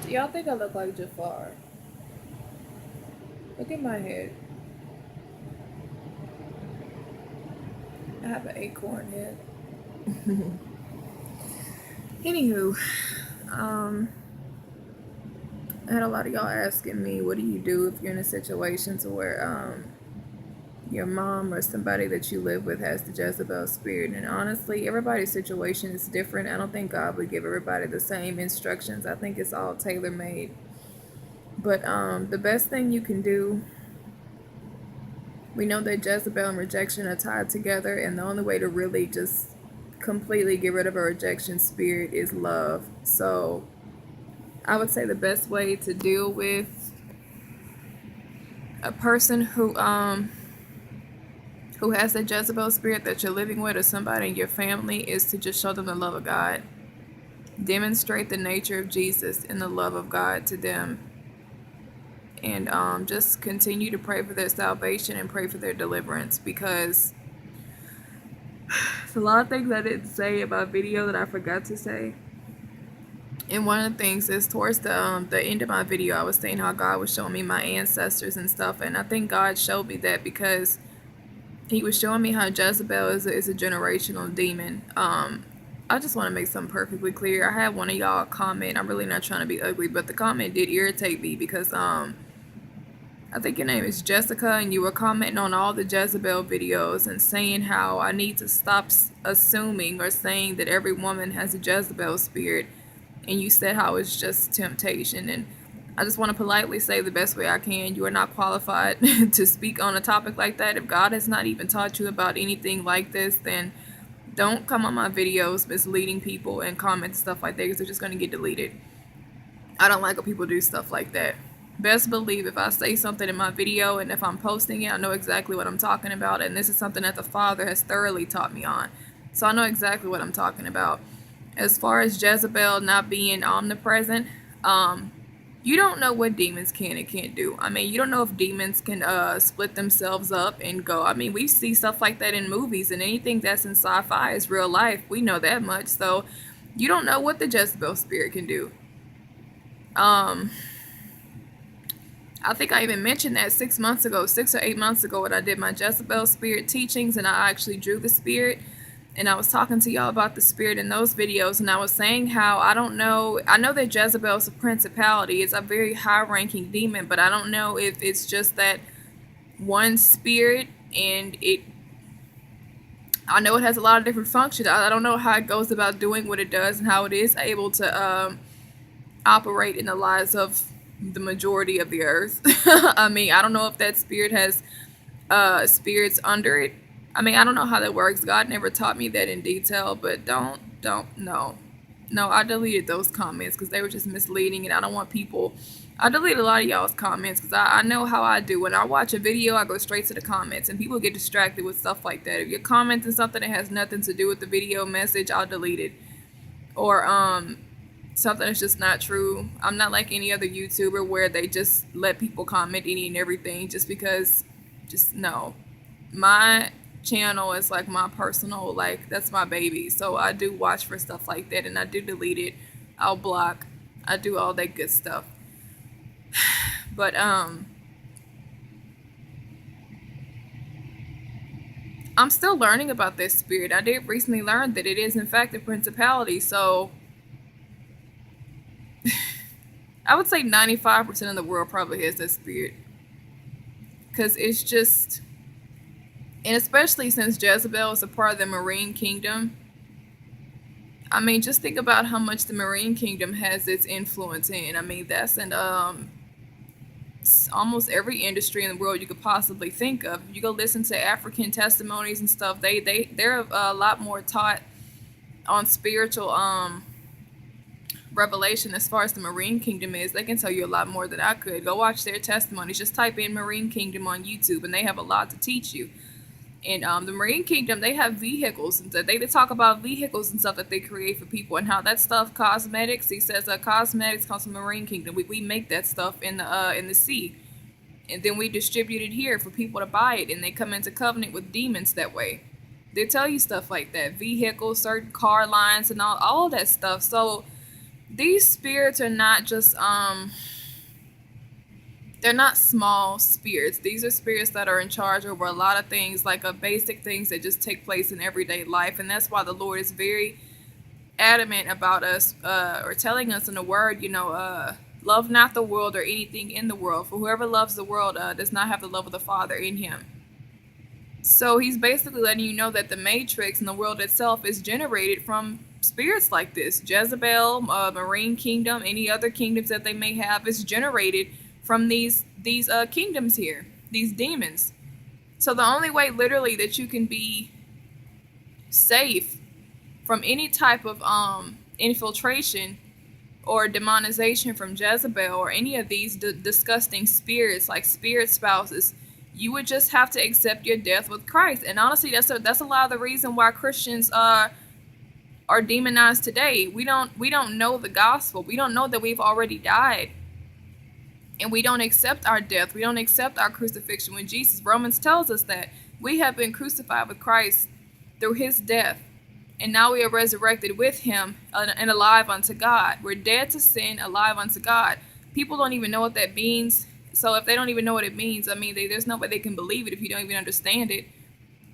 Do y'all think I look like Jafar? Look at my head. I have an acorn head. Anywho, um, I had a lot of y'all asking me, what do you do if you're in a situation to where your mom or somebody that you live with has the Jezebel spirit? And honestly, everybody's situation is different. I don't think God would give everybody the same instructions. I think it's all tailor made. But the best thing you can do, we know that Jezebel and rejection are tied together, and the only way to really just completely get rid of a rejection spirit is love. So I would say the best way to deal with a person who has the Jezebel spirit that you're living with, or somebody in your family, is to just show them the love of God. Demonstrate the nature of Jesus and the love of God to them. And just continue to pray for their salvation and pray for their deliverance, because there's a lot of things I didn't say in my video that I forgot to say. And one of the things is towards the end of my video, I was saying how God was showing me my ancestors and stuff. And I think God showed me that because he was showing me how Jezebel is a generational demon. I just want to make something perfectly clear. I had one of y'all comment. I'm really not trying to be ugly, but the comment did irritate me because I think your name is Jessica, and you were commenting on all the Jezebel videos and saying how I need to stop assuming or saying that every woman has a Jezebel spirit. And you said how it's just temptation. And I just want to politely say the best way I can, you are not qualified to speak on a topic like that. If God has not even taught you about anything like this, then don't come on my videos misleading people and comment stuff like that, because they're just going to get deleted. I don't like when people do stuff like that. Best believe if I say something in my video and if I'm posting it, I know exactly what I'm talking about. And this is something that the Father has thoroughly taught me on. So I know exactly what I'm talking about. As far as Jezebel not being omnipresent, you don't know what demons can and can't do. I mean, you don't know if demons can split themselves up and go. I mean, we see stuff like that in movies, and anything that's in sci-fi is real life. We know that much. So you don't know what the Jezebel spirit can do. I think I even mentioned that 6 or 8 months ago, when I did my Jezebel spirit teachings, and I actually drew the spirit. And I was talking to y'all about the spirit in those videos, and I was saying how I don't know. I know that Jezebel is a principality. It's a very high-ranking demon, but I don't know if it's just that one spirit, and I know it has a lot of different functions. I don't know how it goes about doing what it does and how it is able to operate in the lives of the majority of the earth. I mean, I don't know if that spirit has spirits under it. I mean, I don't know how that works. God never taught me that in detail, but no. No, I deleted those comments because they were just misleading, and I don't want people. I deleted a lot of y'all's comments because I know how I do. When I watch a video, I go straight to the comments, and people get distracted with stuff like that. If you're commenting something that has nothing to do with the video message, I'll delete it. Or something that's just not true. I'm not like any other YouTuber where they just let people comment any and everything just because. Just no. My channel is like my personal, like, that's my baby. So I do watch for stuff like that, and I do delete it. I'll block. I do all that good stuff. But I'm still learning about this spirit. I did recently learn that it is in fact a principality. So I would say 95% of the world probably has that spirit, because it's just. And especially since Jezebel is a part of the marine kingdom, I mean, just think about how much the marine kingdom has its influence in. I mean, that's in almost every industry in the world you could possibly think of. If you go listen to African testimonies and stuff, they're a lot more taught on spiritual revelation as far as the marine kingdom is. They can tell you a lot more than I could. Go watch their testimonies. Just type in marine kingdom on YouTube, and they have a lot to teach you. And the Marine Kingdom, they have vehicles, and they talk about vehicles and stuff that they create for people, and how that stuff, cosmetics. He says cosmetics comes from the Marine Kingdom. We make that stuff in the sea, and then we distribute it here for people to buy it, and they come into covenant with demons that way. They tell you stuff like that, vehicles, certain car lines, and all that stuff. So these spirits are not just they're not small spirits. These are spirits that are in charge over a lot of things, like basic things that just take place in everyday life. And that's why the Lord is very adamant about us, or telling us in the word, love not the world or anything in the world. For whoever loves the world does not have the love of the Father in him. So he's basically letting you know that the matrix and the world itself is generated from spirits like this. Jezebel, Marine Kingdom, any other kingdoms that they may have, is generated from these kingdoms here, these demons. So the only way literally that you can be safe from any type of infiltration or demonization from Jezebel or any of these disgusting spirits like spirit spouses, you would just have to accept your death with Christ. And honestly, that's a lot of the reason why Christians are demonized today. We don't know the gospel. We don't know that we've already died. And we don't accept our death. We don't accept our crucifixion with Jesus. Romans tells us that we have been crucified with Christ through his death. And now we are resurrected with him and alive unto God. We're dead to sin, alive unto God. People don't even know what that means. So if they don't even know what it means, I mean, there's no way they can believe it if you don't even understand it.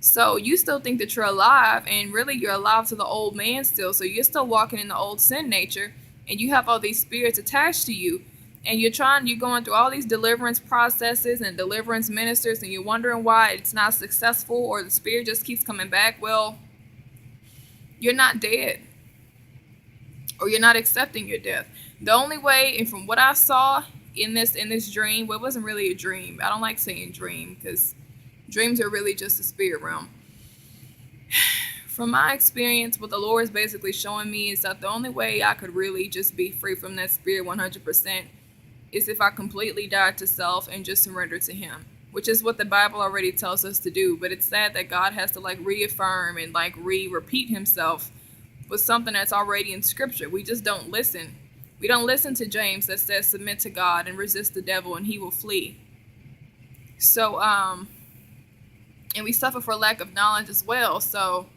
So you still think that you're alive, and really you're alive to the old man still. So you're still walking in the old sin nature, and you have all these spirits attached to you. And you're going through all these deliverance processes and deliverance ministers, and you're wondering why it's not successful or the spirit just keeps coming back. Well, you're not dead, or you're not accepting your death. The only way, and from what I saw in this dream, well, it wasn't really a dream. I don't like saying dream because dreams are really just the spirit realm. From my experience, what the Lord is basically showing me is that the only way I could really just be free from that spirit 100% is if I completely died to self and just surrender to him, which is what the Bible already tells us to do. But it's sad that God has to reaffirm and repeat himself with something that's already in scripture. We just don't listen. We don't listen to James that says submit to God and resist the devil and he will flee. So and we suffer for lack of knowledge as well. So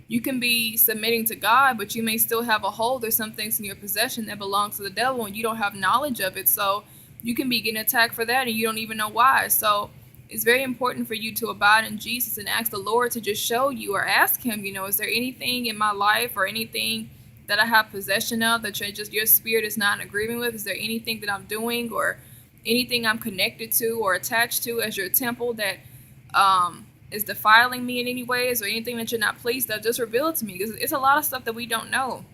you can be submitting to God, but you may still have a hold. There's some things in your possession that belong to the devil and you don't have knowledge of it. So you can be getting attacked for that and you don't even know why. So it's very important for you to abide in Jesus and ask the Lord to just show you, or ask him, is there anything in my life or anything that I have possession of that your spirit is not in agreement with? Is there anything that I'm doing or anything I'm connected to or attached to as your temple that is defiling me in any ways, or anything that you're not pleased of? Just reveal it to me, because it's a lot of stuff that we don't know.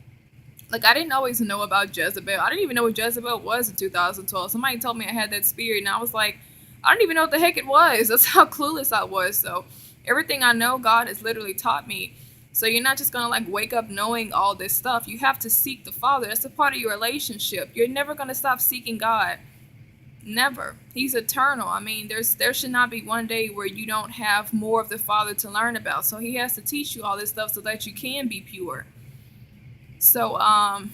I didn't always know about Jezebel. I didn't even know what Jezebel was in 2012. Somebody told me I had that spirit, and I was like, I don't even know what the heck it was. That's how clueless I was. So everything I know, God has literally taught me. So you're not just going to wake up knowing all this stuff. You have to seek the Father. That's a part of your relationship. You're never going to stop seeking God. Never. He's eternal. I mean, there should not be one day where you don't have more of the Father to learn about. So he has to teach you all this stuff so that you can be pure. So I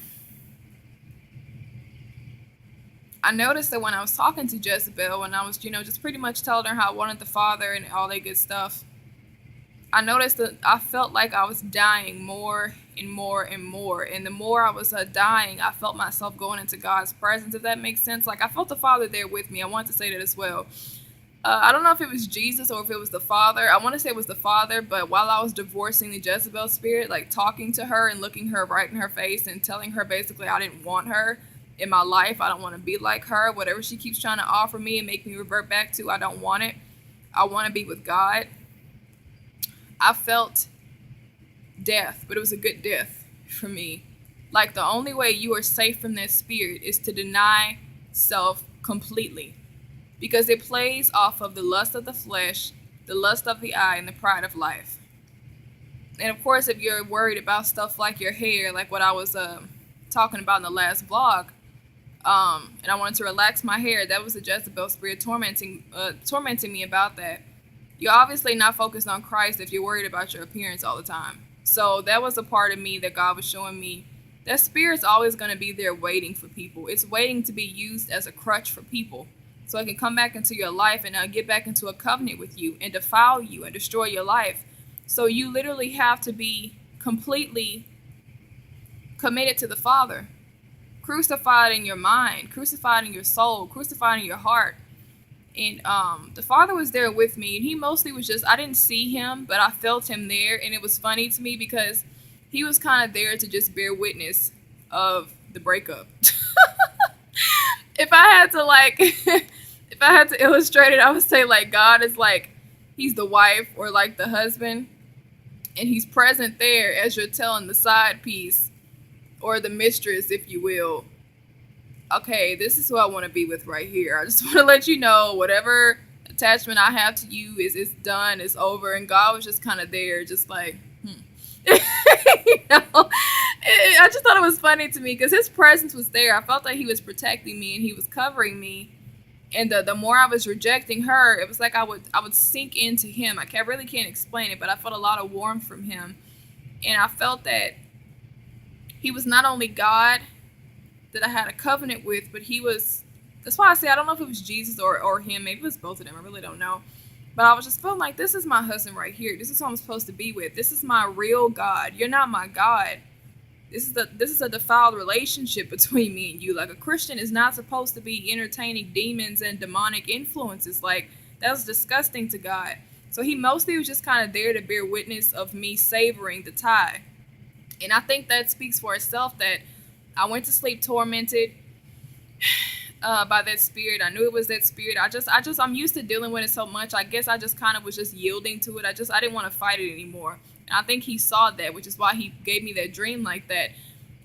noticed that when I was talking to Jezebel, and I was, just pretty much telling her how I wanted the Father and all that good stuff, I noticed that I felt like I was dying more and more and more. And the more I was dying, I felt myself going into God's presence, if that makes sense. I felt the Father there with me. I wanted to say that as well. I don't know if it was Jesus or if it was the Father. I want to say it was the Father, but while I was divorcing the Jezebel spirit, talking to her and looking her right in her face and telling her basically I didn't want her in my life. I don't want to be like her. Whatever she keeps trying to offer me and make me revert back to, I don't want it. I want to be with God. I felt death, but it was a good death for me. The only way you are safe from that spirit is to deny self completely, because it plays off of the lust of the flesh, the lust of the eye, and the pride of life. And of course, if you're worried about stuff like your hair, like what I was talking about in the last vlog, and I wanted to relax my hair, that was the Jezebel spirit tormenting me about that. You're obviously not focused on Christ if you're worried about your appearance all the time. So that was a part of me that God was showing me. That spirit's always going to be there waiting for people. It's waiting to be used as a crutch for people, so it can come back into your life and get back into a covenant with you and defile you and destroy your life. So you literally have to be completely committed to the Father. crucified in your mind, crucified in your soul, crucified in your heart. And the Father was there with me, and he mostly was just, I didn't see him, but I felt him there. And it was funny to me because he was kind of there to just bear witness of the breakup. If I had to like if I had to illustrate it, I would say like God is like, he's the wife or like the husband, and he's present there as you're telling the side piece, or the mistress, if you will. Okay, this is who I want to be with right here. I just want to let you know whatever attachment I have to you is done, it's over. And God was just kind of there, just like, you know, I just thought it was funny to me because his presence was there. I felt like he was protecting me and he was covering me. And the more I was rejecting her, it was like I would sink into him. I really can't explain it, but I felt a lot of warmth from him. And I felt that he was not only God that I had a covenant with, but he was, that's why I say I don't know if it was Jesus or him. Maybe it was both of them. I really don't know. But I was just feeling like, this is my husband right here. This is who I'm supposed to be with. This is my real God. You're not my God. This is a defiled relationship between me and you. Like, a Christian is not supposed to be entertaining demons and demonic influences. Like, that's disgusting to God. So he mostly was just kind of there to bear witness of me savoring the tie. And I think that speaks for itself, that I went to sleep tormented by that spirit. I knew it was that spirit. I'm used to dealing with it so much. I guess I just kind of was just yielding to it. I didn't want to fight it anymore. And I think he saw that, which is why he gave me that dream like that.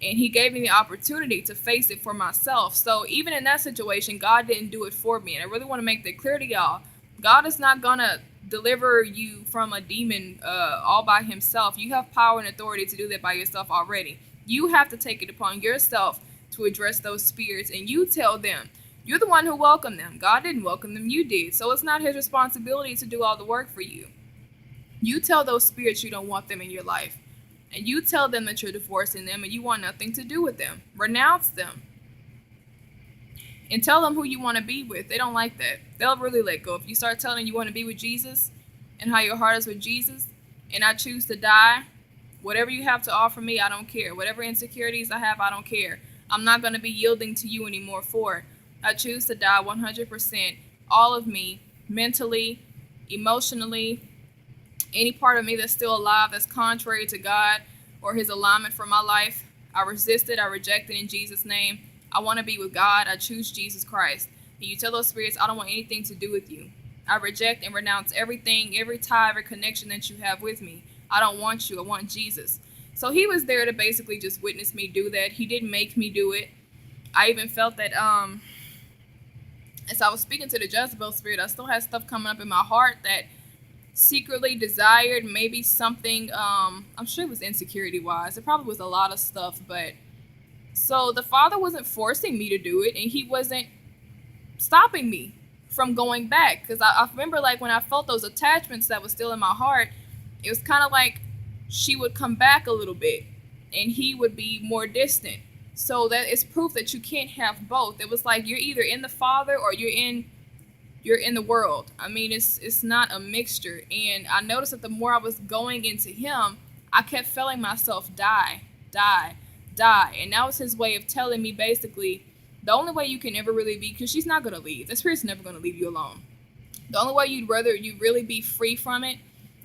And he gave me the opportunity to face it for myself. So even in that situation, God didn't do it for me. And I really want to make that clear to y'all. God is not going to deliver you from a demon all by himself. You have power and authority to do that by yourself already. You have to take it upon yourself to address those spirits, and you tell them. You're the one who welcomed them. God didn't welcome them, you did. So it's not his responsibility to do all the work for you. You tell those spirits you don't want them in your life. And you tell them that you're divorcing them and you want nothing to do with them. Renounce them. And tell them who you want to be with. They don't like that. They'll really let go. If you start telling them you want to be with Jesus and how your heart is with Jesus, and I choose to die, whatever you have to offer me, I don't care. Whatever insecurities I have, I don't care. I'm not going to be yielding to you anymore for it. I choose to die 100%. All of me, mentally, emotionally, any part of me that's still alive that's contrary to God or his alignment for my life, I resist it, I reject it in Jesus' name. I want to be with God. I choose Jesus Christ. And you tell those spirits, I don't want anything to do with you. I reject and renounce everything, every tie, every connection that you have with me. I don't want you. I want Jesus. So he was there to basically just witness me do that. He didn't make me do it. I even felt that as I was speaking to the Jezebel spirit, I still had stuff coming up in my heart that secretly desired maybe something. I'm sure it was insecurity wise. It probably was a lot of stuff. But so the Father wasn't forcing me to do it, and he wasn't stopping me from going back. Because I remember, like, when I felt those attachments that was still in my heart, it was kind of like she would come back a little bit and he would be more distant. So that is proof that you can't have both. It was like you're either in the Father or you're in the world. I mean, it's not a mixture. And I noticed that the more I was going into him, I kept feeling myself die. And that was his way of telling me, basically, the only way you can ever really be, because she's not going to leave. The spirit's never going to leave you alone. The only way you'd really be free from it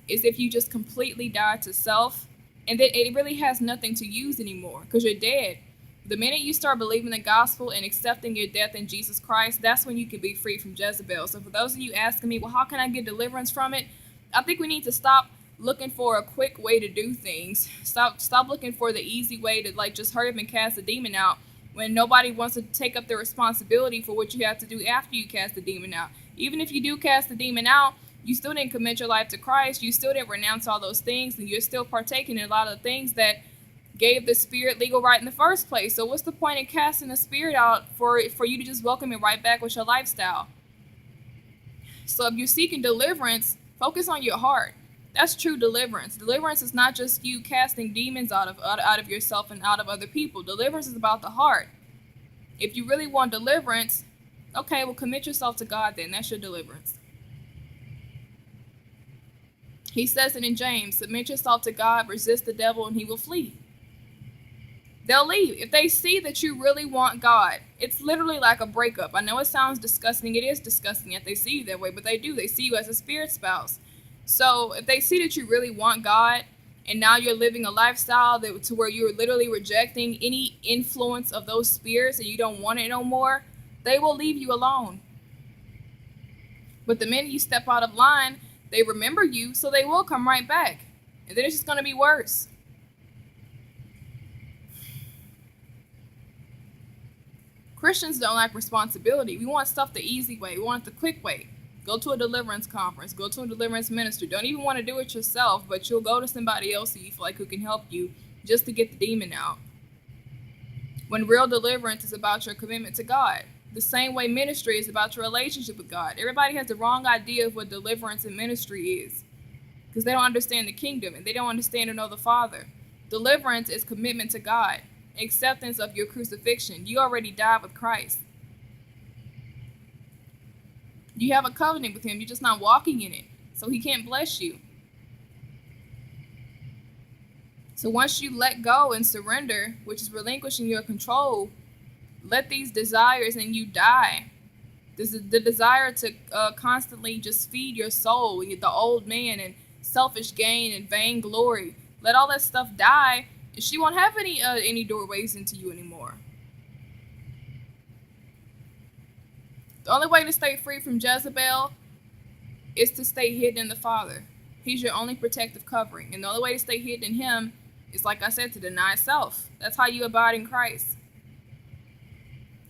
is if you just completely die to self, and then it really has nothing to use anymore because you're dead. The minute you start believing the gospel and accepting your death in Jesus Christ, that's when you can be free from Jezebel. So for those of you asking me, well, how can I get deliverance from it? I think we need to stop looking for a quick way to do things. Stop looking for the easy way to, like, just hurry up and cast the demon out when nobody wants to take up the responsibility for what you have to do after you cast the demon out. Even if you do cast the demon out, you still didn't commit your life to Christ. You still didn't renounce all those things, and you're still partaking in a lot of the things that gave the spirit legal right in the first place. So what's the point in casting the spirit out for you to just welcome it right back with your lifestyle? So if you're seeking deliverance, focus on your heart. That's true deliverance. Deliverance is not just you casting demons out of yourself and out of other people. Deliverance is about the heart. If you really want deliverance, okay, well, commit yourself to God then. That's your deliverance. He says it in James, submit yourself to God, resist the devil, and he will flee. They'll leave. If they see that you really want God, it's literally like a breakup. I know it sounds disgusting. It is disgusting that they see you that way, but they do. They see you as a spirit spouse. So if they see that you really want God, and now you're living a lifestyle to where you're literally rejecting any influence of those spirits and you don't want it no more, they will leave you alone. But the minute you step out of line, they remember you, so they will come right back. And then it's just going to be worse. Christians don't like responsibility. We want stuff the easy way. We want it the quick way. Go to a deliverance conference. Go to a deliverance ministry. Don't even want to do it yourself, but you'll go to somebody else who you feel like who can help you just to get the demon out. When real deliverance is about your commitment to God. The same way ministry is about your relationship with God. Everybody has the wrong idea of what deliverance and ministry is because they don't understand the kingdom and they don't understand or know the Father. Deliverance is commitment to God, acceptance of your crucifixion. You already died with Christ. You have a covenant with him. You're just not walking in it, so he can't bless you. So once you let go and surrender, which is relinquishing your control, let these desires in you die. This is the desire to constantly just feed your soul, the old man and selfish gain and vainglory. Let all that stuff die, and she won't have any doorways into you anymore. The only way to stay free from Jezebel is to stay hidden in the Father. He's your only protective covering. And the only way to stay hidden in him is, like I said, to deny self. That's how you abide in Christ.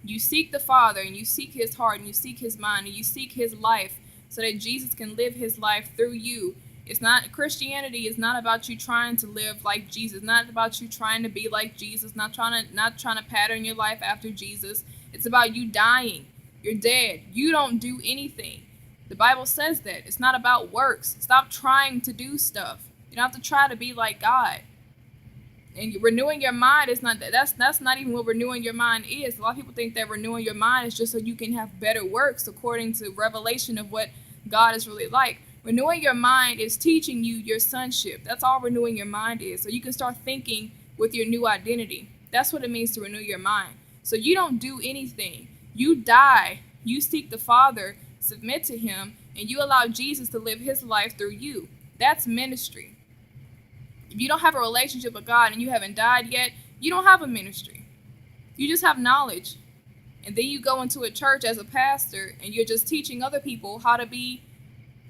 You seek the Father, and you seek his heart, and you seek his mind, and you seek his life so that Jesus can live his life through you. It's not, Christianity is not about you trying to live like Jesus, not about you trying to be like Jesus, not trying to pattern your life after Jesus. It's about you dying. You're dead. You don't do anything. The Bible says that. It's not about works. Stop trying to do stuff. You don't have to try to be like God. And renewing your mind is not that's not even what renewing your mind is. A lot of people think that renewing your mind is just so you can have better works according to revelation of what God is really like. Renewing your mind is teaching you your sonship. That's all renewing your mind is. So you can start thinking with your new identity. That's what it means to renew your mind. So you don't do anything. You die. You seek the Father, submit to him, and you allow Jesus to live his life through you. That's ministry. If you don't have a relationship with God and you haven't died yet, you don't have a ministry. You just have knowledge. And then you go into a church as a pastor and you're just teaching other people how to be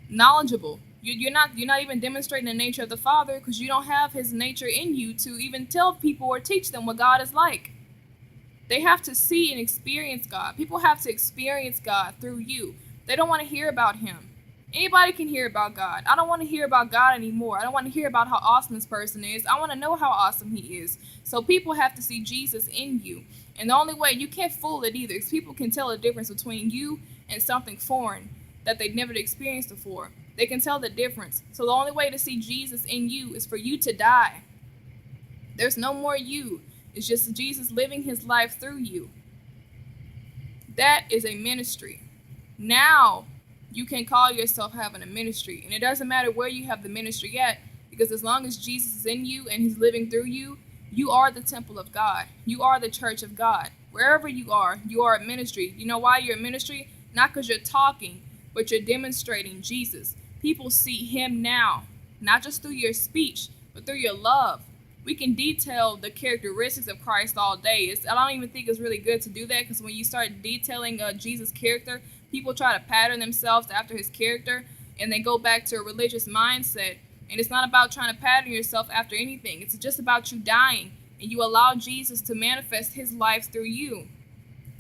knowledgeable. You're not even demonstrating the nature of the Father because you don't have his nature in you to even tell people or teach them what God is like. They have to see and experience God. People have to experience God through you. They don't want to hear about him. Anybody can hear about God. I don't want to hear about God anymore. I don't want to hear about how awesome this person is. I want to know how awesome he is. So people have to see Jesus in you. And the only way, you can't fool it either, because people can tell the difference between you and something foreign that they've never experienced before. They can tell the difference. So the only way to see Jesus in you is for you to die. There's no more you. It's just Jesus living his life through you. That is a ministry. Now you can call yourself having a ministry. And it doesn't matter where you have the ministry at, because as long as Jesus is in you and he's living through you, you are the temple of God. You are the church of God. Wherever you are a ministry. You know why you're a ministry? Not because you're talking, but you're demonstrating Jesus. People see him now, not just through your speech, but through your love. We can detail the characteristics of Christ all day. I don't even think it's really good to do that, because when you start detailing Jesus' character, people try to pattern themselves after his character, and they go back to a religious mindset. And it's not about trying to pattern yourself after anything. It's just about you dying, and you allow Jesus to manifest his life through you.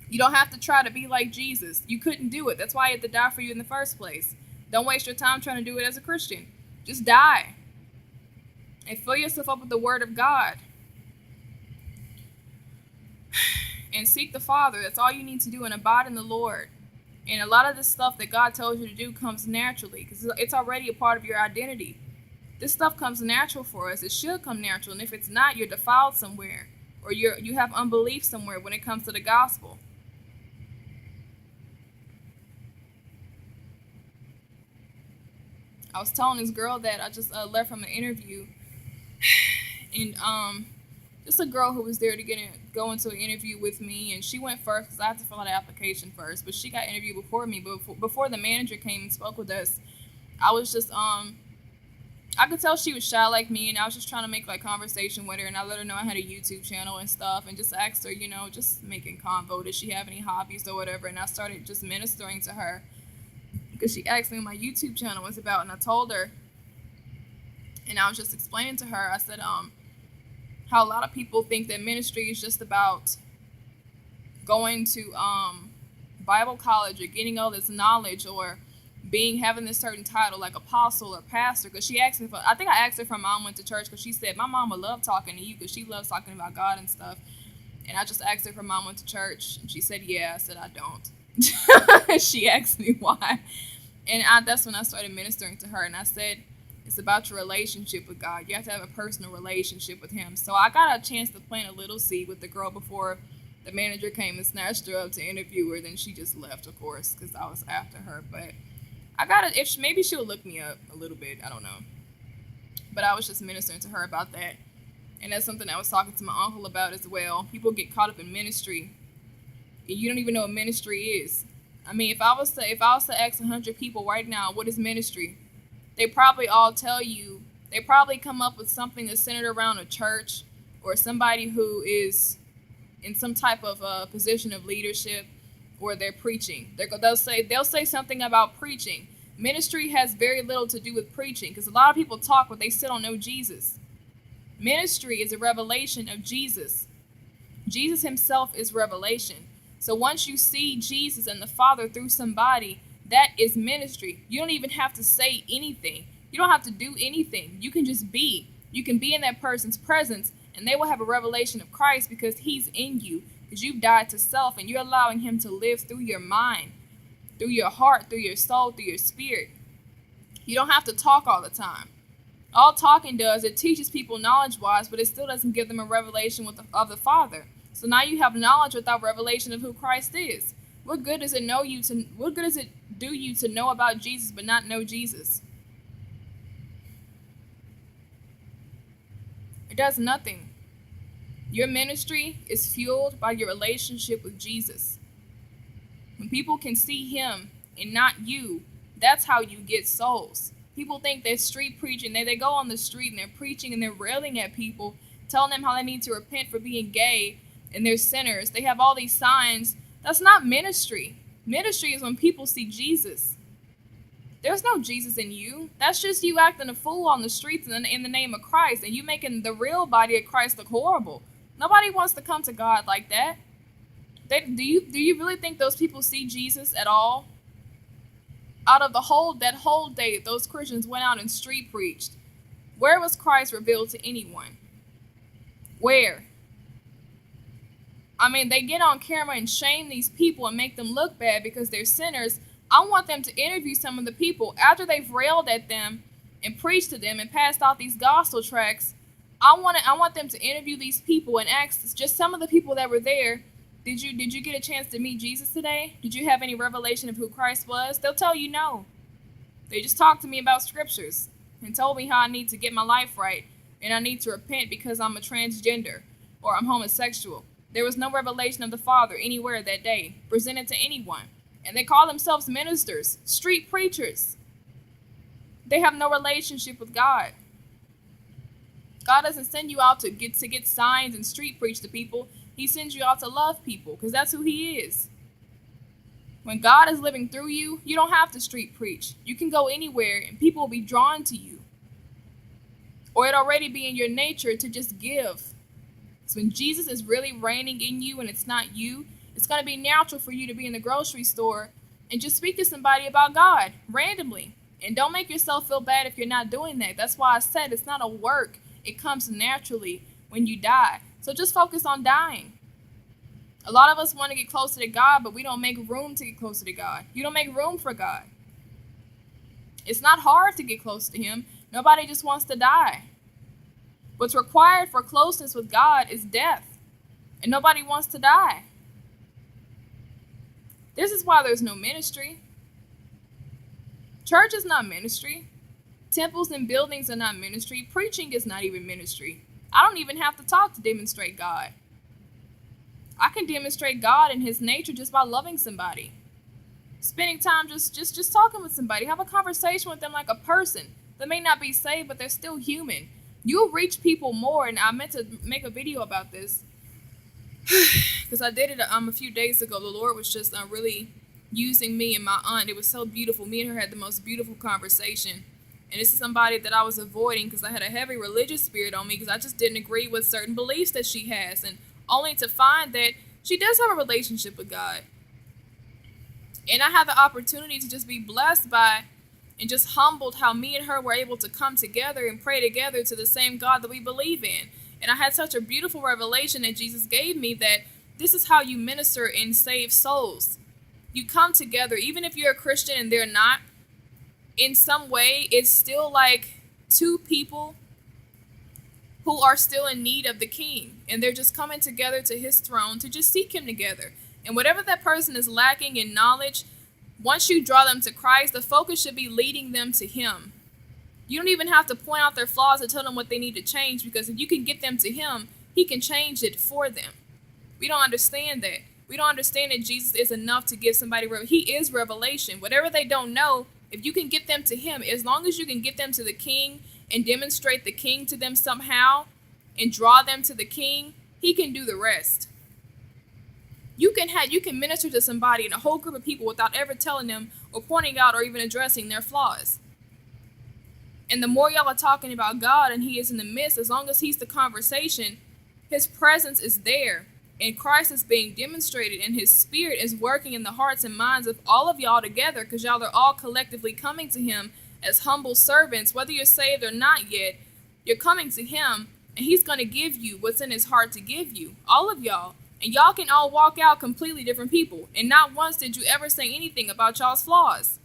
You don't have to try to be like Jesus. You couldn't do it. That's why he had to die for you in the first place. Don't waste your time trying to do it as a Christian. Just die. And fill yourself up with the word of God. And seek the Father. That's all you need to do, and abide in the Lord. And a lot of the stuff that God tells you to do comes naturally, because it's already a part of your identity. This stuff comes natural for us. It should come natural. And if it's not, you're defiled somewhere, or you have unbelief somewhere when it comes to the gospel. I was telling this girl that I just left from an interview, and just a girl who was there to go into an interview with me, and she went first because I had to fill out an application first. But she got interviewed before me. But before the manager came and spoke with us, I was just I could tell she was shy like me, and I was just trying to make like conversation with her, and I let her know I had a YouTube channel and stuff, and just asked her, just making convo, did she have any hobbies or whatever, and I started just ministering to her because she asked me what my YouTube channel was about, and I told her, and I was just explaining to her. I said, how a lot of people think that ministry is just about going to Bible college or getting all this knowledge or having this certain title like apostle or pastor. Because she asked me I think I asked her if her mom went to church, because she said my mom would love talking to you because she loves talking about God and stuff. And I just asked her if her mom went to church, and she said yeah. I said I don't. She asked me why, and that's when I started ministering to her, and I said it's about your relationship with God. You have to have a personal relationship with Him. So I got a chance to plant a little seed with the girl before the manager came and snatched her up to interview her. Then she just left, of course, because I was after her. But I got to, if maybe she'll look me up a little bit. I don't know. But I was just ministering to her about that. And that's something I was talking to my uncle about as well. People get caught up in ministry, and you don't even know what ministry is. I mean, if I was to ask 100 people right now, what is ministry? They probably all tell you, they probably come up with something that's centered around a church or somebody who is in some type of position of leadership, or they're preaching. They'll say something about preaching. Ministry has very little to do with preaching, because a lot of people talk, but they still don't know Jesus. Ministry is a revelation of Jesus. Jesus Himself is revelation. So once you see Jesus and the Father through somebody, that is ministry. You don't even have to say anything. You don't have to do anything. You can just be. You can be in that person's presence, and they will have a revelation of Christ because He's in you, because you've died to self and you're allowing Him to live through your mind, through your heart, through your soul, through your spirit. You don't have to talk all the time. All talking does, it teaches people knowledge-wise, but it still doesn't give them a revelation of the Father. So now you have knowledge without revelation of who Christ is. What good does it do you to know about Jesus but not know Jesus? It does nothing. Your ministry is fueled by your relationship with Jesus. When people can see Him and not you, that's how you get souls. People think that street preaching, they go on the street and they're preaching and they're railing at people, telling them how they need to repent for being gay and they're sinners. They have all these signs. That's not ministry. Ministry is when people see Jesus. There's no Jesus in you. That's just you acting a fool on the streets in the name of Christ, and you making the real body of Christ look horrible. Nobody wants to come to God like that. Do you really think those people see Jesus at all? Out of that whole day, those Christians went out and street preached. Where was Christ revealed to anyone? Where? I mean, they get on camera and shame these people and make them look bad because they're sinners. I want them to interview some of the people after they've railed at them and preached to them and passed out these gospel tracts. I want them to interview these people and ask just some of the people that were there, did you get a chance to meet Jesus today? Did you have any revelation of who Christ was? They'll tell you no. They just talked to me about scriptures and told me how I need to get my life right and I need to repent because I'm a transgender or I'm homosexual. There was no revelation of the Father anywhere that day presented to anyone. And they call themselves ministers, street preachers. They have no relationship with God. God doesn't send you out to get signs and street preach to people. He sends you out to love people because that's who He is. When God is living through you, you don't have to street preach. You can go anywhere and people will be drawn to you. Or it'll already be in your nature to just give. So when Jesus is really reigning in you and it's not you, it's going to be natural for you to be in the grocery store and just speak to somebody about God randomly. And don't make yourself feel bad if you're not doing that. That's why I said it's not a work. It comes naturally when you die. So just focus on dying. A lot of us want to get closer to God, but we don't make room to get closer to God. You don't make room for God. It's not hard to get close to Him. Nobody just wants to die. What's required for closeness with God is death. And nobody wants to die. This is why there's no ministry. Church is not ministry. Temples and buildings are not ministry. Preaching is not even ministry. I don't even have to talk to demonstrate God. I can demonstrate God and his nature just by loving somebody. Spending time just talking with somebody. Have a conversation with them like a person. They may not be saved, but they're still human. You'll reach people more, and I meant to make a video about this because I did it a few days ago. The Lord was just really using me and my aunt. It was so beautiful. Me and her had the most beautiful conversation. And this is somebody that I was avoiding because I had a heavy religious spirit on me because I just didn't agree with certain beliefs that she has. And only to find that she does have a relationship with God. And I had the opportunity to just be blessed by and just humbled how me and her were able to come together and pray together to the same God that we believe in. And I had such a beautiful revelation that Jesus gave me that this is how you minister and save souls. You come together, even if you're a Christian and they're not, in some way, it's still like two people who are still in need of the King. And they're just coming together to his throne to just seek him together. And whatever that person is lacking in knowledge, once you draw them to Christ, the focus should be leading them to him. You don't even have to point out their flaws or tell them what they need to change, because if you can get them to him, he can change it for them. We don't understand that. We don't understand that Jesus is enough to give somebody, he is revelation. Whatever they don't know, if you can get them to him, as long as you can get them to the King and demonstrate the King to them somehow and draw them to the King, he can do the rest. You can minister to somebody in a whole group of people without ever telling them or pointing out or even addressing their flaws. And the more y'all are talking about God and he is in the midst, as long as he's the conversation, his presence is there. And Christ is being demonstrated, and his spirit is working in the hearts and minds of all of y'all together, because y'all are all collectively coming to him as humble servants. Whether you're saved or not yet, you're coming to him, and he's going to give you what's in his heart to give you. All of y'all. And y'all can all walk out completely different people. And not once did you ever say anything about y'all's flaws.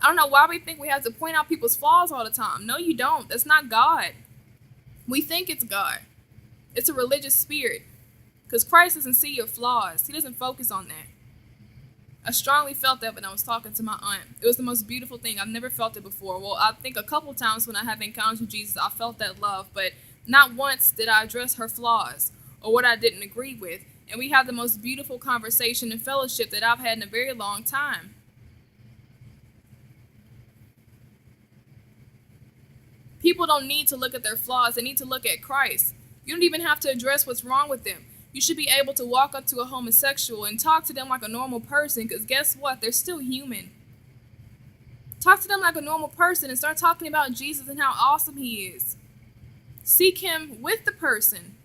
I don't know why we think we have to point out people's flaws all the time. No, you don't. That's not God. We think it's God. It's a religious spirit. Because Christ doesn't see your flaws. He doesn't focus on that. I strongly felt that when I was talking to my aunt. It was the most beautiful thing. I've never felt it before. Well, I think a couple times when I have encounters with Jesus, I felt that love. But not once did I address her flaws or what I didn't agree with. And we had the most beautiful conversation and fellowship that I've had in a very long time. People don't need to look at their flaws. They need to look at Christ. You don't even have to address what's wrong with them. You should be able to walk up to a homosexual and talk to them like a normal person, because guess what? They're still human. Talk to them like a normal person and start talking about Jesus and how awesome he is. Seek him with the person.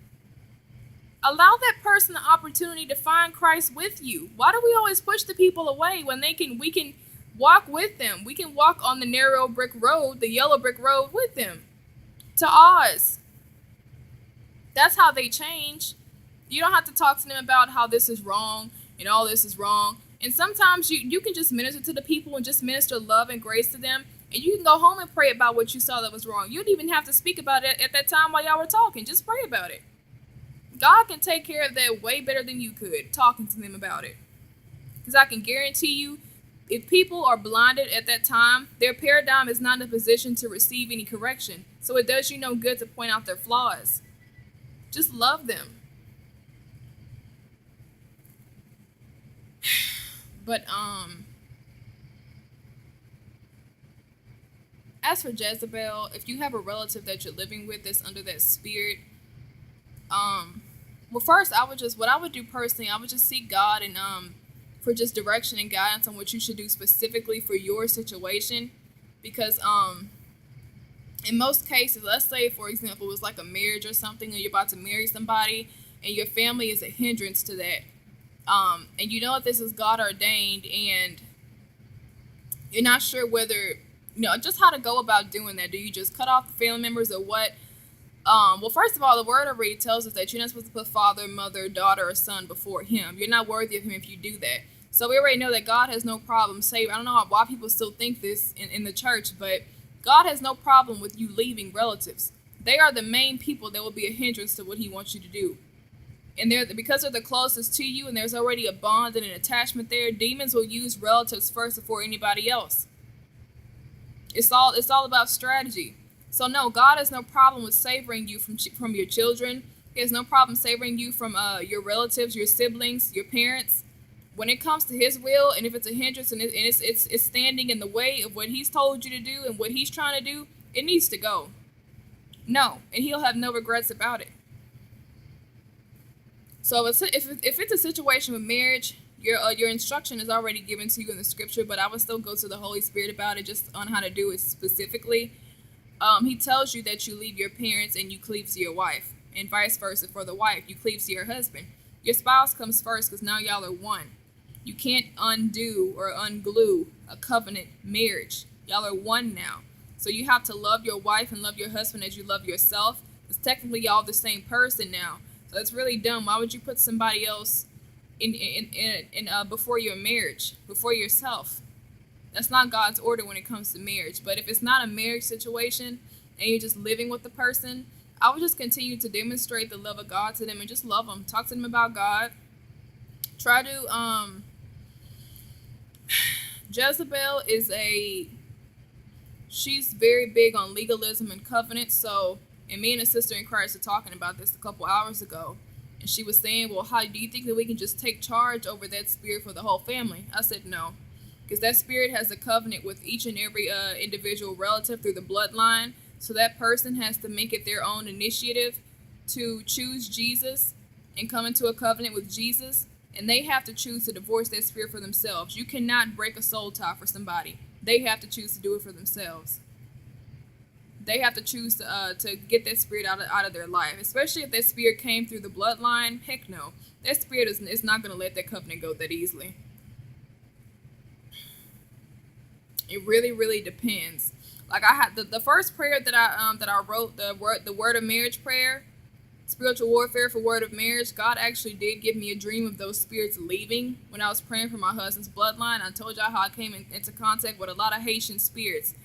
Allow that person the opportunity to find Christ with you. Why do we always push the people away when we can walk with them? We can walk on the narrow brick road, the yellow brick road with them to Oz. That's how they change. You don't have to talk to them about how this is wrong and all this is wrong. And sometimes you can just minister to the people and just minister love and grace to them. And you can go home and pray about what you saw that was wrong. You don't even have to speak about it at that time while y'all were talking. Just pray about it. God can take care of that way better than you could talking to them about it. Because I can guarantee you, if people are blinded at that time, their paradigm is not in a position to receive any correction. So it does you no good to point out their flaws. Just love them. But as for Jezebel, if you have a relative that you're living with that's under that spirit, well, first what I would do personally, I would just seek God and for just direction and guidance on what you should do specifically for your situation, because in most cases, let's say for example it was like a marriage or something, or you're about to marry somebody and your family is a hindrance to that. And you know that this is God ordained, and you're not sure whether, just how to go about doing that. Do you just cut off the family members or what? Well, first of all, the word already tells us that you're not supposed to put father, mother, daughter, or son before him. You're not worthy of him if you do that. So we already know that God has no problem saving. I don't know why people still think this in the church, but God has no problem with you leaving relatives. They are the main people that will be a hindrance to what he wants you to do. And because they're the closest to you and there's already a bond and an attachment there, demons will use relatives first before anybody else. It's all about strategy. So no, God has no problem with savoring you from your children. He has no problem savoring you from your relatives, your siblings, your parents. When it comes to His will, and if it's a hindrance and it's standing in the way of what He's told you to do and what He's trying to do, it needs to go. No, and He'll have no regrets about it. So if it's a situation with marriage, your instruction is already given to you in the scripture, but I would still go to the Holy Spirit about it, just on how to do it specifically. He tells you that you leave your parents and you cleave to your wife, and vice versa for the wife. You cleave to your husband. Your spouse comes first because now y'all are one. You can't undo or unglue a covenant marriage. Y'all are one now. So you have to love your wife and love your husband as you love yourself. It's technically y'all the same person now. So it's really dumb. Why would you put somebody else in before your marriage, before yourself? That's not God's order when it comes to marriage. But if it's not a marriage situation and you're just living with the person, I would just continue to demonstrate the love of God to them and just love them. Talk to them about God. Try to Jezebel she's very big on legalism and covenant. So, and me and a sister in Christ were talking about this a couple hours ago, and she was saying, well, how do you think that we can just take charge over that spirit for the whole family? I said no, because that spirit has a covenant with each and every individual relative through the bloodline. So that person has to make it their own initiative to choose Jesus and come into a covenant with Jesus, and they have to choose to divorce that spirit for themselves. You cannot break a soul tie for somebody. They have to choose to do it for themselves. They have to choose to get that spirit out of their life, especially if that spirit came through the bloodline. Heck no. That spirit is not going to let that covenant go that easily. It really, really depends. Like I had the first prayer that I wrote, the word of marriage prayer, spiritual warfare for word of marriage. God actually did give me a dream of those spirits leaving when I was praying for my husband's bloodline. I told y'all how I came into contact with a lot of Haitian spirits.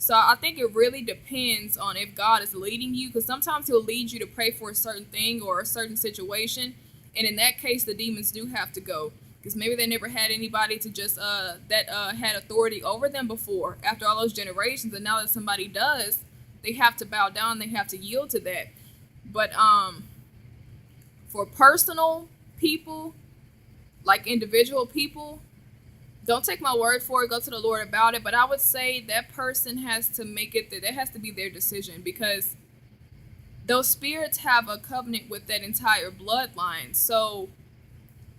So I think it really depends on if God is leading you, because sometimes He'll lead you to pray for a certain thing or a certain situation, and in that case the demons do have to go, because maybe they never had anybody to just that had authority over them before after all those generations, and now that somebody does, they have to bow down, they have to yield to that. But for personal people, like individual people, don't take my word for it. Go to the Lord about it. But I would say that person has to make it that has to be their decision, because those spirits have a covenant with that entire bloodline. So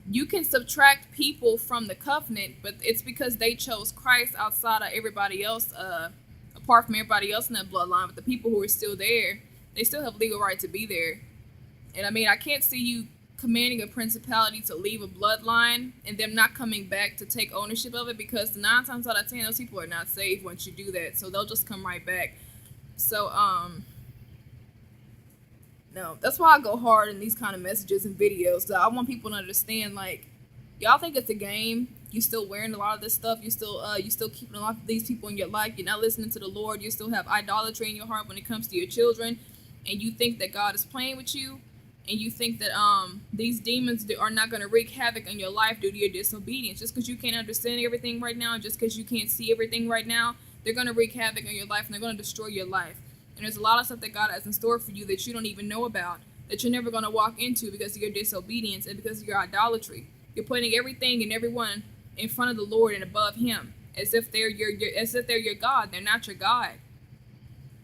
you can subtract people from the covenant, but it's because they chose Christ outside of everybody else, apart from everybody else in that bloodline. But the people who are still there, they still have legal right to be there. And I mean, I can't see you commanding a principality to leave a bloodline and them not coming back to take ownership of it, because 9 times out of 10 those people are not saved once you do that, so they'll just come right back. So no, that's why I go hard in these kind of messages and videos. So I want people to understand, like, y'all think it's a game, you still wearing a lot of this stuff, you still keeping a lot of these people in your life, you're not listening to the Lord, you still have idolatry in your heart when it comes to your children, and you think that God is playing with you, and you think that these demons are not going to wreak havoc in your life due to your disobedience. Just because you can't understand everything right now, just because you can't see everything right now, they're going to wreak havoc in your life, and they're going to destroy your life. And there's a lot of stuff that God has in store for you that you don't even know about, that you're never going to walk into because of your disobedience and because of your idolatry. You're putting everything and everyone in front of the Lord and above Him, as if they're your God. They're not your God.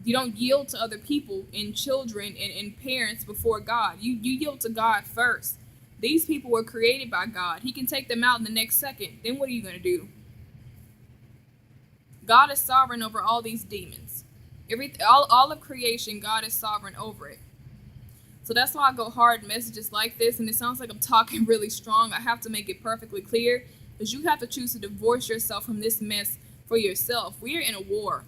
You don't yield to other people and children and parents before God. You yield to God first. These people were created by God. He can take them out in the next second. Then what are you going to do? God is sovereign over all these demons. All of creation, God is sovereign over it. So that's why I go hard in messages like this, and it sounds like I'm talking really strong. I have to make it perfectly clear, because you have to choose to divorce yourself from this mess for yourself. We are in a war.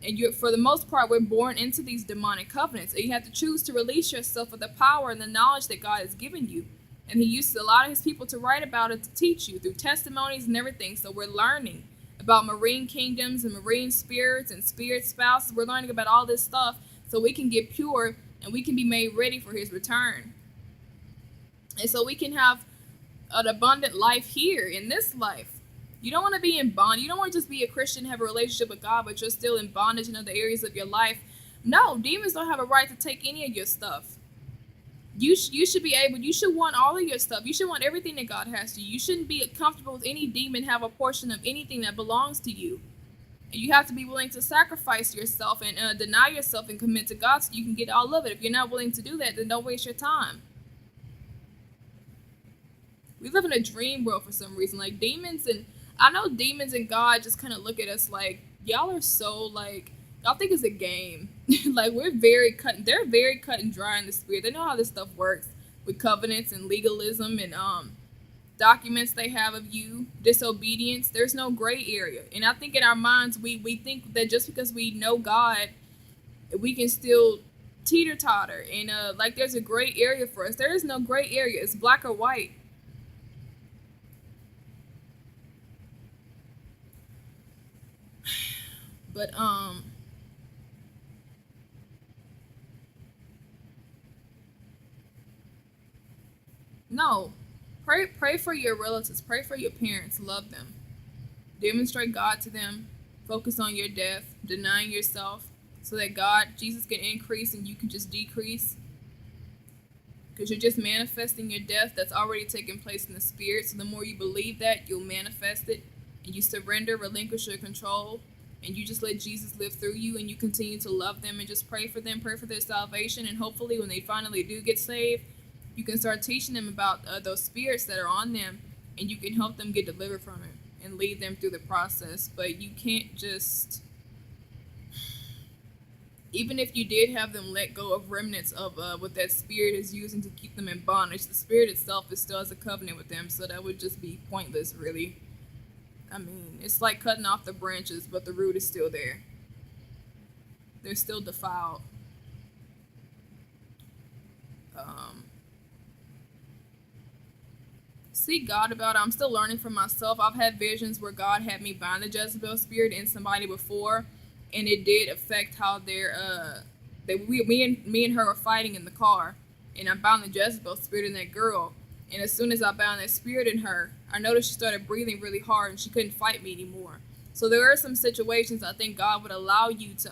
And for the most part, we're born into these demonic covenants. And you have to choose to release yourself with the power and the knowledge that God has given you. And He used a lot of His people to write about it, to teach you through testimonies and everything. So we're learning about marine kingdoms and marine spirits and spirit spouses. We're learning about all this stuff so we can get pure and we can be made ready for His return. And so we can have an abundant life here in this life. You don't want to be in bondage. You don't want to just be a Christian, have a relationship with God, but you're still in bondage in other areas of your life No, demons don't have a right to take any of your stuff. You should be able. You should want all of your stuff. You should want everything that God has to you. You shouldn't be comfortable with any demon have a portion of anything that belongs to you. And you have to be willing to sacrifice yourself and deny yourself and commit to God so you can get all of it. If you're not willing to do that, then don't waste your time. We live in a dream world for some reason. Like demons, and I know demons and God just kind of look at us like, y'all are so like, y'all think it's a game. Like they're very cut and dry in the spirit. They know how this stuff works with covenants and legalism and documents they have of you, disobedience. There's no gray area. And I think in our minds we think that just because we know God, we can still teeter totter and like there's a gray area for us. There is no gray area. It's black or white. But no. Pray for your relatives, pray for your parents, love them. Demonstrate God to them. Focus on your death, denying yourself so that Jesus can increase and you can just decrease. Because you're just manifesting your death that's already taken place in the spirit. So the more you believe that, you'll manifest it. And you surrender, relinquish your control. And you just let Jesus live through you. And you continue to love them and just pray for them. Pray for their salvation. And hopefully when they finally do get saved, you can start teaching them about those spirits that are on them. And you can help them get delivered from it. And lead them through the process. But you can't just... Even if you did have them let go of remnants of what that spirit is using to keep them in bondage, the spirit itself is still as a covenant with them, so that would just be pointless, really. I mean, it's like cutting off the branches, but the root is still there. They're still defiled. Seek God about it. I'm still learning for myself. I've had visions where God had me bind the Jezebel spirit in somebody before, and it did affect how me and her were fighting in the car, and I bound the Jezebel spirit in that girl. And as soon as I bound that spirit in her, I noticed she started breathing really hard and she couldn't fight me anymore. So there are some situations I think God would allow you to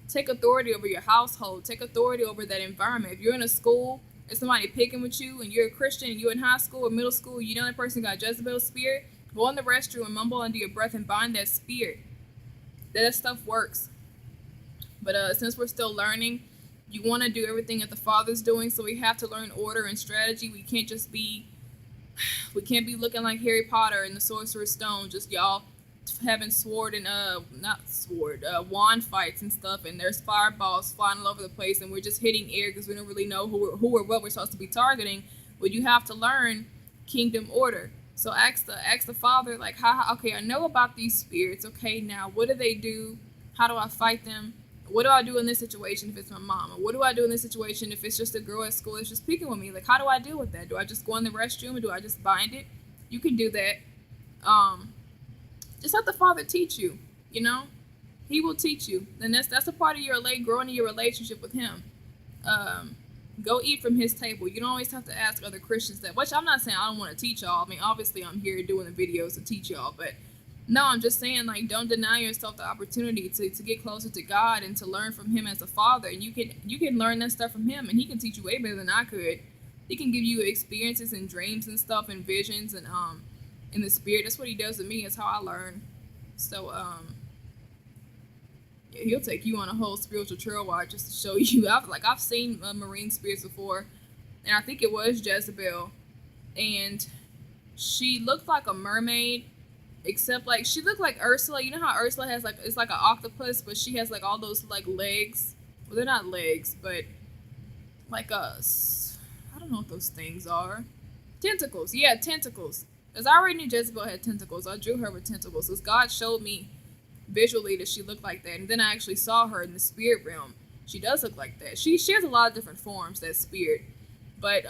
take authority over your household, take authority over that environment. If you're in a school, there's somebody picking with you, and you're a Christian, and you're in high school or middle school, you know that person got Jezebel spirit, go in the restroom and mumble under your breath and bind that spirit. That stuff works. But since we're still learning, you want to do everything that the Father's doing, so we have to learn order and strategy. We can't be looking like Harry Potter and the Sorcerer's Stone, just y'all having wand fights and stuff, and there's fireballs flying all over the place, and we're just hitting air because we don't really know who or what we're supposed to be targeting. But you have to learn kingdom order. So ask the Father, like, okay, I know about these spirits. Okay, now what do they do? How do I fight them? What do I do in this situation if it's my mom? Or what do I do in this situation if it's just a girl at school that's just speaking with me? Like, how do I deal with that? Do I just go in the restroom or do I just bind it? You can do that. Just let the Father teach you, you know? He will teach you. And that's a part of your growing in your relationship with Him. Go eat from His table. You don't always have to ask other Christians that, which I'm not saying I don't want to teach y'all. I mean, obviously I'm here doing the videos to teach y'all, but no, I'm just saying, like, don't deny yourself the opportunity to get closer to God and to learn from Him as a Father. And you can learn that stuff from Him, and He can teach you way better than I could. He can give you experiences and dreams and stuff and visions and in the spirit. That's what He does to me. It's how I learn. So yeah, He'll take you on a whole spiritual trail ride just to show you. I've seen marine spirits before, and I think it was Jezebel, and she looked like a mermaid. Except, like, she looked like Ursula. You know how Ursula has, like, it's like an octopus, but she has, like, all those, like, legs. Well, they're not legs, but, like, I don't know what those things are. Tentacles. Yeah, tentacles. Because I already knew Jezebel had tentacles. I drew her with tentacles. Because God showed me visually that she looked like that. And then I actually saw her in the spirit realm. She does look like that. She has a lot of different forms, that spirit. But,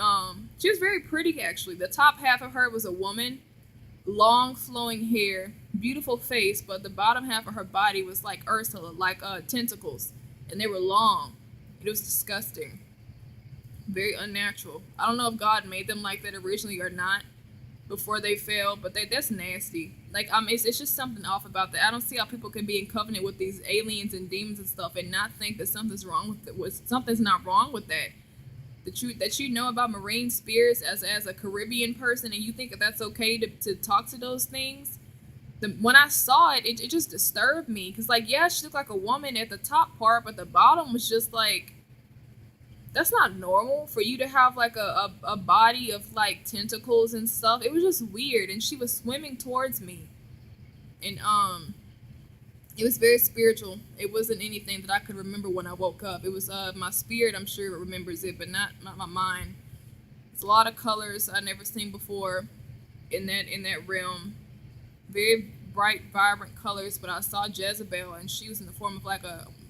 she was very pretty, actually. The top half of her was a woman. Long flowing hair, beautiful face, but the bottom half of her body was like Ursula, like tentacles, and they were long. It was disgusting, very unnatural. I don't know if God made them like that originally or not, before they fell, but that's nasty. Like it's just something off about that. I don't see how people can be in covenant with these aliens and demons and stuff and not think that something's wrong with it. Something's not wrong with that. That you know about marine spirits as a Caribbean person, and you think that that's okay to talk to those things. When I saw it, it just disturbed me because, like, yeah, she looked like a woman at the top part, but the bottom was just like, that's not normal for you to have like a body of like tentacles and stuff. It was just weird, and she was swimming towards me, and it was very spiritual. It wasn't anything that I could remember when I woke up. It was my spirit, I'm sure, remembers it, but not my mind. It's a lot of colors I've never seen before in that realm. Very bright, vibrant colors. But I saw Jezebel, and she was in the form of like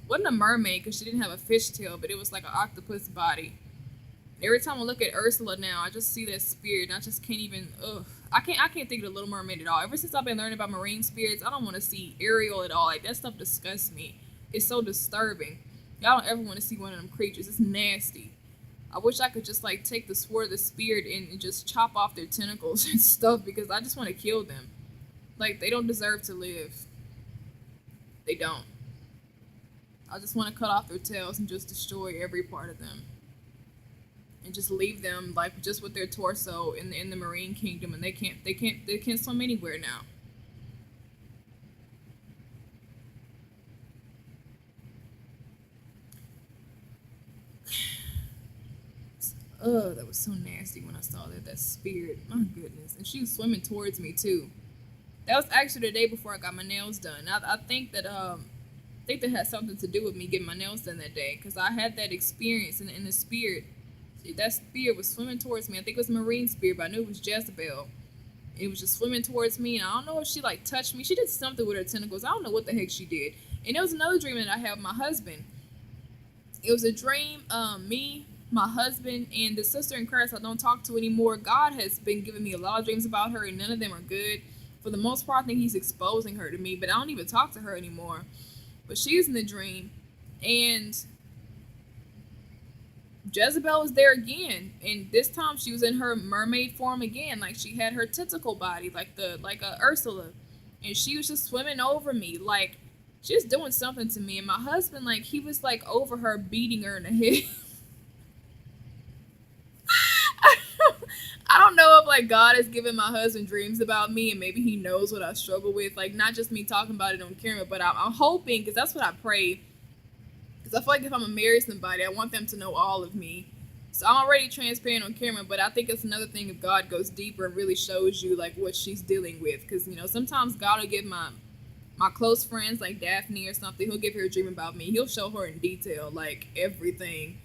wasn't a mermaid because she didn't have a fish tail, but it was like an octopus body. Every time I look at Ursula now, I just see that spirit, and I just can't even. Ugh, I can't think of the Little Mermaid at all. Ever since I've been learning about marine spirits, I don't want to see Ariel at all. Like, that stuff disgusts me. It's so disturbing. Y'all don't ever want to see one of them creatures. It's nasty. I wish I could just like take the sword of the spirit and just chop off their tentacles and stuff, because I just want to kill them. Like, they don't deserve to live. They don't. I just want to cut off their tails and just destroy every part of them. And just leave them like just with their torso in the marine kingdom, and they can't swim anywhere now. That was so nasty when I saw that spirit. My goodness. And she was swimming towards me too. That was actually the day before I got my nails done. I think that had something to do with me getting my nails done that day, because I had that experience in the spirit. That spirit was swimming towards me. I think it was a marine spirit, but I knew it was Jezebel. It was just swimming towards me, and I don't know if she like touched me. She did something with her tentacles. I don't know what the heck she did. And there was another dream that I had with my husband. It was a dream, me, my husband, and the sister in Christ I don't talk to anymore. God has been giving me a lot of dreams about her, and none of them are good. For the most part, I think he's exposing her to me, but I don't even talk to her anymore. But she's in the dream, and Jezebel was there again, and this time she was in her mermaid form again. Like, she had her tentacle body, like a Ursula, and she was just swimming over me, like she was doing something to me. And my husband, like, he was like over her, beating her in the head. I don't know if like God has given my husband dreams about me, and maybe he knows what I struggle with, like not just me talking about it on camera, but I'm hoping, because that's what I pray. I feel like if I'm gonna marry somebody, I want them to know all of me. So I'm already transparent on camera, but I think it's another thing if God goes deeper and really shows you like what she's dealing with. Because, you know, sometimes God will give my close friends like Daphne or something, he'll give her a dream about me. He'll show her in detail, like everything.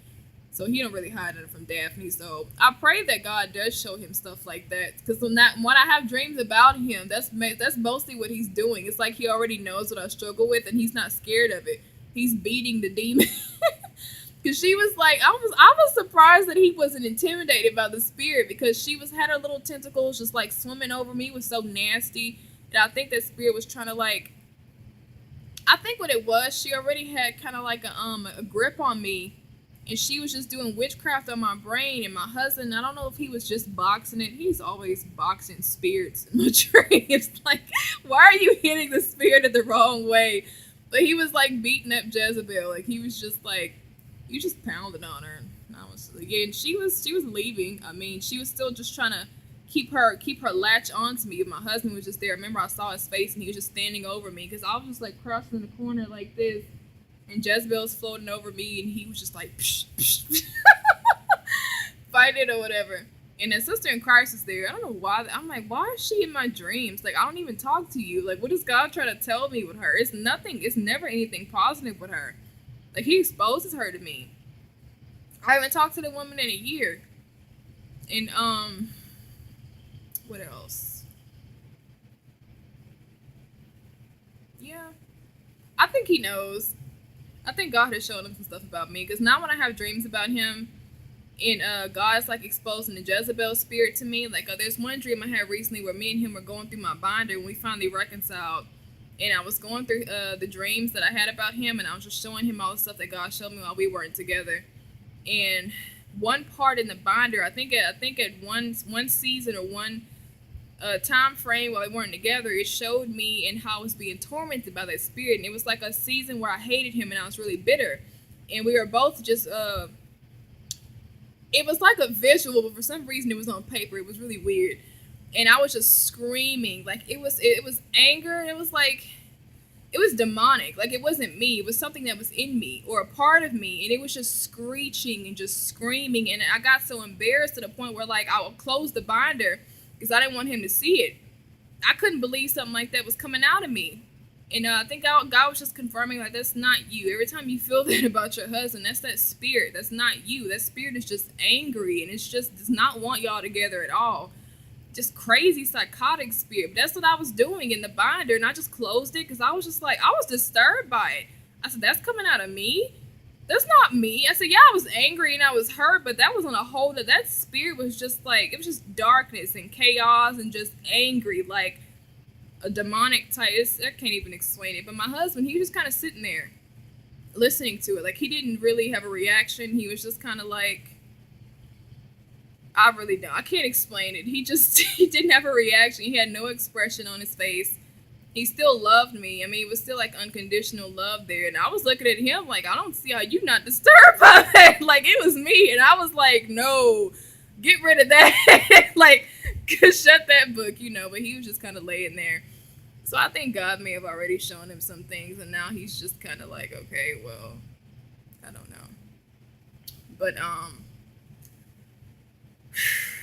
So he don't really hide it from Daphne. So I pray that God does show him stuff like that. Because when I have dreams about him, that's mostly what he's doing. It's like he already knows what I struggle with, and he's not scared of it. He's beating the demon. Because she was like, I was surprised that he wasn't intimidated by the spirit, because she had her little tentacles just like swimming over me. It was so nasty. And I think that spirit was trying to like, I think what it was, she already had kind of like a grip on me, and she was just doing witchcraft on my brain. And my husband, I don't know if he was just boxing it. He's always boxing spirits in my dreams. Like, why are you hitting the spirit in the wrong way? But he was like beating up Jezebel. Like, he was just like, you just pounded on her. And I was like, yeah, and she was leaving. I mean, she was still just trying to keep her latch onto me. My husband was just there. I remember I saw his face, and he was just standing over me, because I was just like crouched in the corner like this, and Jezebel's floating over me, and he was just like psh, psh, fighting or whatever. And then sister in Christ is there. I don't know why. I'm like, why is she in my dreams? Like, I don't even talk to you. Like, what is God trying to tell me with her? It's nothing. It's never anything positive with her. Like, he exposes her to me. I haven't talked to the woman in a year. And what else? Yeah, I think he knows. I think God has shown him some stuff about me, because now when I have dreams about him, and God's like exposing the Jezebel spirit to me. Like, there's one dream I had recently where me and him were going through my binder, and we finally reconciled. And I was going through the dreams that I had about him, and I was just showing him all the stuff that God showed me while we weren't together. And one part in the binder, I think at one season or one time frame while we weren't together, it showed me and how I was being tormented by that spirit. And it was like a season where I hated him and I was really bitter. And we were both just it was like a visual, but for some reason it was on paper. It was really weird. And I was just screaming. Like it was anger. It was like it was demonic. Like it wasn't me. It was something that was in me or a part of me, and it was just screeching and just screaming. And I got so embarrassed to the point where like I would close the binder because I didn't want him to see it. I couldn't believe something like that was coming out of me. And I think God was just confirming, like, that's not you. Every time you feel that about your husband, that's that spirit. That's not you. That spirit is just angry, and it's just does not want y'all together at all. Just crazy, psychotic spirit. But that's what I was doing in the binder, and I just closed it because I was just like, I was disturbed by it. I said, that's coming out of me? That's not me. I said, yeah, I was angry and I was hurt, but that was on a whole, that spirit was just like, it was just darkness and chaos and just angry, like a demonic type. I can't even explain it. But my husband, he was just kind of sitting there listening to it. Like, he didn't really have a reaction. He was just kind of like, I really don't. I can't explain it. He didn't have a reaction. He had no expression on his face. He still loved me. I mean, it was still like unconditional love there. And I was looking at him like, I don't see how you not disturbed by that. Like, it was me. And I was like, no, get rid of that. Like, shut that book, But he was just kind of laying there. So I think God may have already shown him some things. And now he's just kind of like, okay, well, I don't know. But,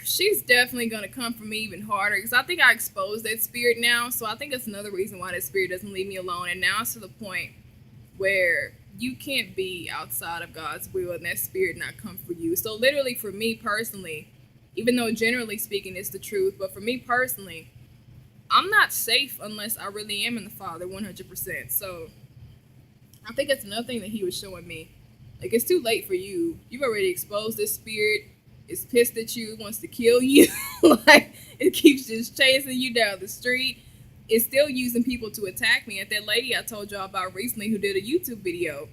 she's definitely going to come for me even harder because I think I exposed that spirit now. So I think that's another reason why that spirit doesn't leave me alone. And now it's to the point where you can't be outside of God's will and that spirit not come for you. So literally for me personally, even though generally speaking it's the truth, but for me personally, I'm not safe unless I really am in the Father 100%. So I think that's another thing that he was showing me. Like, it's too late for you. You've already exposed this spirit. It's pissed at you, wants to kill you. Like, it keeps just chasing you down the street. It's still using people to attack me. And that lady I told y'all about recently who did a YouTube video,